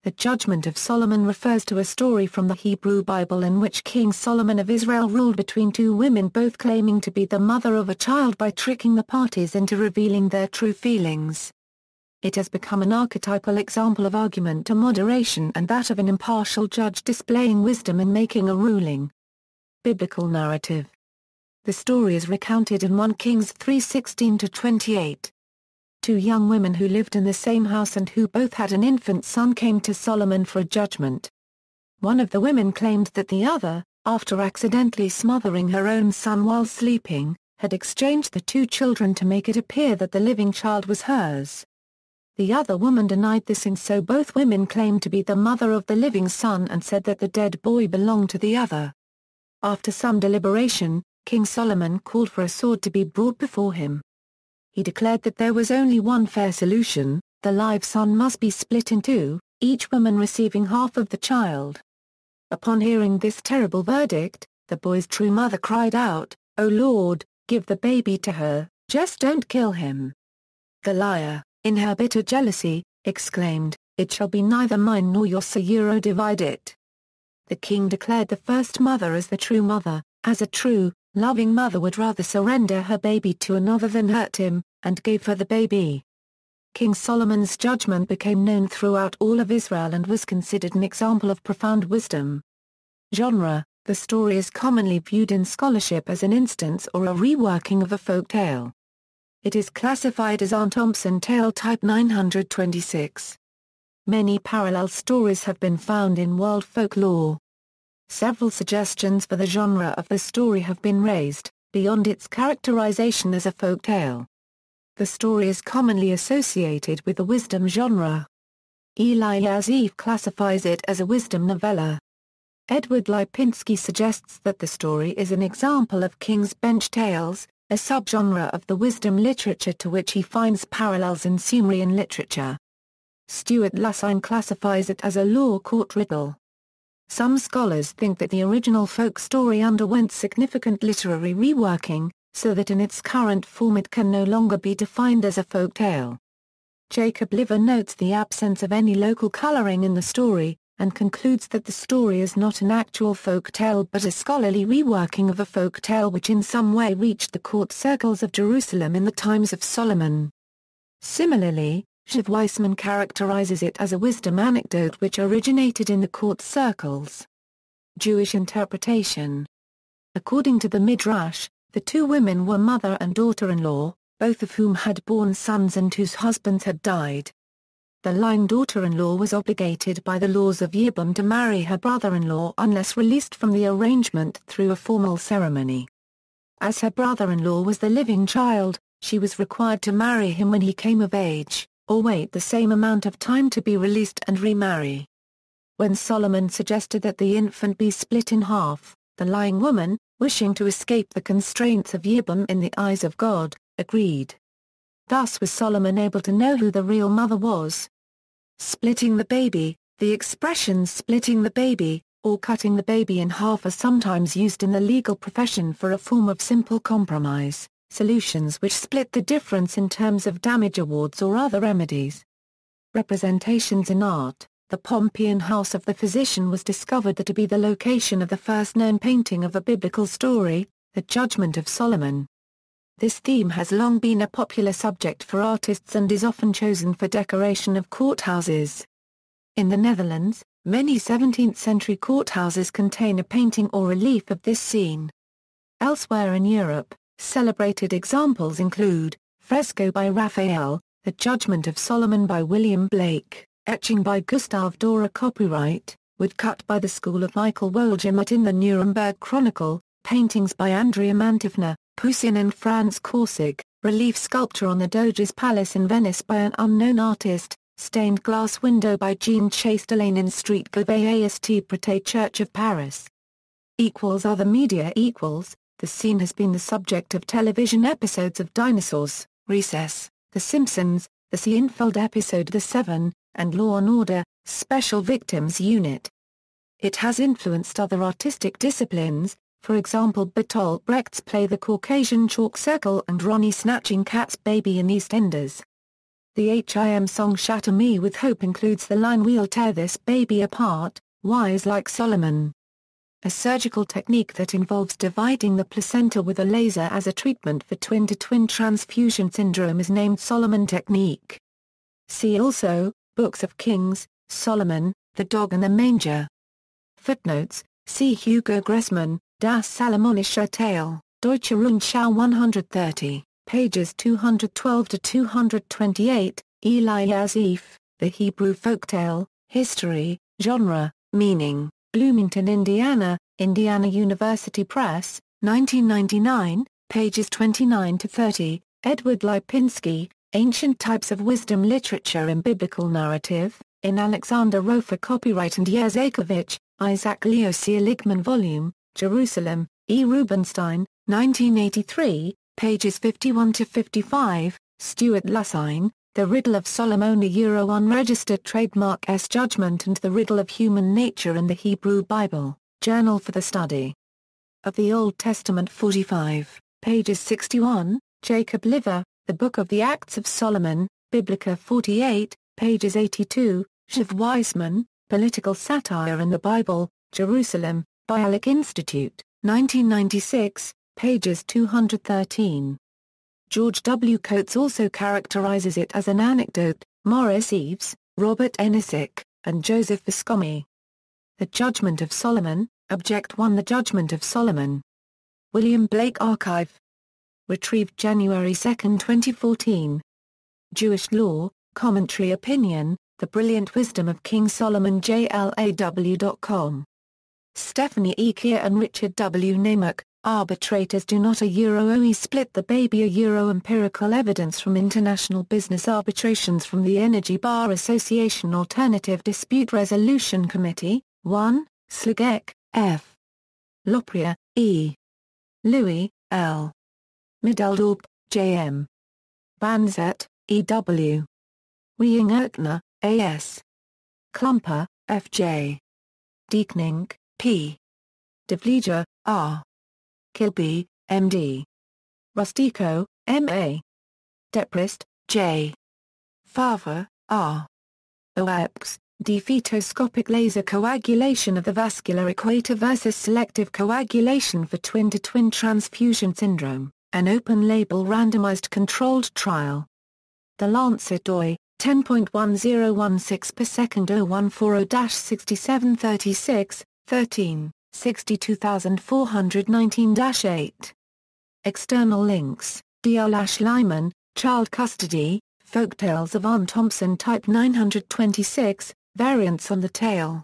The Judgment of Solomon refers to a story from the Hebrew Bible in which King Solomon of Israel ruled between two women both claiming to be the mother of a child by tricking the parties into revealing their true feelings. It has become an archetypal example of argument to moderation and that of an impartial judge displaying wisdom in making a ruling. Biblical narrative. The story is recounted in 1 Kings 3:16-28. Two young women who lived in the same house and who both had an infant son came to Solomon for a judgment. One of the women claimed that the other, after accidentally smothering her own son while sleeping, had exchanged the two children to make it appear that the living child was hers. The other woman denied this, and so both women claimed to be the mother of the living son and said that the dead boy belonged to the other. After some deliberation, King Solomon called for a sword to be brought before him. He declared that there was only one fair solution: the live son must be split in two, each woman receiving half of the child. Upon hearing this terrible verdict, the boy's true mother cried out, "O Lord, give the baby to her, just don't kill him." The liar, in her bitter jealousy, exclaimed, "It shall be neither mine nor yours, so you divide it." The king declared the first mother as the true mother, as a true, loving mother would rather surrender her baby to another than hurt him, and gave her the baby. King Solomon's judgment became known throughout all of Israel and was considered an example of profound wisdom. Genre: the story is commonly viewed in scholarship as an instance or a reworking of a folk tale. It is classified as Aunt Thompson tale type 926. Many parallel stories have been found in world folklore. Several suggestions for the genre of the story have been raised, beyond its characterization as a folk tale. The story is commonly associated with the wisdom genre. Eli Yazif classifies it as a wisdom novella. Edward Lipinski suggests that the story is an example of King's Bench Tales, a subgenre of the wisdom literature to which he finds parallels in Sumerian literature. Stuart Lusine classifies it as a law court riddle. Some scholars think that the original folk story underwent significant literary reworking, so that in its current form it can no longer be defined as a folk tale. Jacob Liver notes the absence of any local coloring in the story, and concludes that the story is not an actual folk tale but a scholarly reworking of a folk tale which in some way reached the court circles of Jerusalem in the times of Solomon. Similarly, Shiv Weissman characterizes it as a wisdom anecdote which originated in the court circles. Jewish interpretation. According to the Midrash, the two women were mother and daughter-in-law, both of whom had borne sons and whose husbands had died. The lying daughter-in-law was obligated by the laws of Yibam to marry her brother-in-law unless released from the arrangement through a formal ceremony. As her brother-in-law was the living child, she was required to marry him when he came of age, or wait the same amount of time to be released and remarry. When Solomon suggested that the infant be split in half, the lying woman, wishing to escape the constraints of Yibam in the eyes of God, agreed. Thus was Solomon able to know who the real mother was. Splitting the baby. The expressions splitting the baby, or cutting the baby in half are sometimes used in the legal profession for a form of simple compromise, solutions which split the difference in terms of damage awards or other remedies. Representations in art. The Pompeian house of the physician was discovered to be the location of the first known painting of a biblical story, the Judgment of Solomon. This theme has long been a popular subject for artists and is often chosen for decoration of courthouses. In the Netherlands, many 17th-century courthouses contain a painting or relief of this scene. Elsewhere in Europe, celebrated examples include, fresco by Raphael, The Judgment of Solomon by William Blake, etching by Gustav Dora, copyright, woodcut by the School of Michael Wohlgemuth in the Nuremberg Chronicle, paintings by Andrea Mantovna, Poussin and Franz Korsig, relief sculpture on the Doge's Palace in Venice by an unknown artist, stained glass window by Jean Chastelain in Street Gauvaise Ast Prete Church of Paris. Other media. The scene has been the subject of television episodes of Dinosaurs, Recess, The Simpsons, the Seinfeld episode The Seven, and Law & Order, Special Victims Unit. It has influenced other artistic disciplines, for example Bertolt Brecht's play The Caucasian Chalk Circle and Ronnie snatching Cat's Baby in EastEnders. The HIM song Shatter Me with Hope includes the line "We'll tear this baby apart, wise like Solomon." A surgical technique that involves dividing the placenta with a laser as a treatment for twin-to-twin transfusion syndrome is named Solomon technique. See also, Books of Kings, Solomon, the Dog and the Manger. Footnotes, see Hugo Gressmann, Das Salomonische Tale, Deutsche Rundschau 130, pages 212-228, Eli Yazif, The Hebrew Folktale, History, Genre, Meaning, Bloomington, Indiana, Indiana University Press, 1999, pages 29-30, Edward Lipinski, Ancient Types of Wisdom Literature in Biblical Narrative, in Alexander Rofer Copyright and Yerzakovich, Isaac Leo Seligman Volume, Jerusalem, E. Rubenstein, 1983, pages 51-55, Stuart Lusine, The Riddle of Solomon Unregistered Trademark S. Judgment and the Riddle of Human Nature in the Hebrew Bible, Journal for the Study of the Old Testament 45, pages 61, Jacob Liver, The Book of the Acts of Solomon, Biblica 48, pages 82, Shiv Weissman, Political Satire in the Bible, Jerusalem, Bialik Institute, 1996, pages 213. George W. Coates also characterizes it as an anecdote, Morris Eves, Robert Enisick, and Joseph Viscomi. The Judgment of Solomon, Object 1 The Judgment of Solomon. William Blake Archive. Retrieved January 2, 2014. Jewish Law, Commentary Opinion, The Brilliant Wisdom of King Solomon JLAW.com. Stephanie E. Keir and Richard W. Namack, Arbitrators do not OE split the baby empirical evidence from international business arbitrations from the Energy Bar Association Alternative Dispute Resolution Committee, 1, Sligek, F. Loprier, E. Louis, L. Middeldorp, J. M. Banzet, E. W. Weing-Ertner, A. S. Klumper, F. J. Diekning, P. De Vlieger, R. Kilby, M.D. Rustico, M.A. Deprist, J. Favre, R. OAPS, Defetoscopic laser coagulation of the vascular equator versus selective coagulation for twin-to-twin transfusion syndrome, an open-label randomized controlled trial. The Lancet doi, 10.1016 per second 0140-6736, 13. 62419-8. External links, D.R.Lyman, Child Custody, Folktales of Ann Thompson Type 926, Variants on the Tale.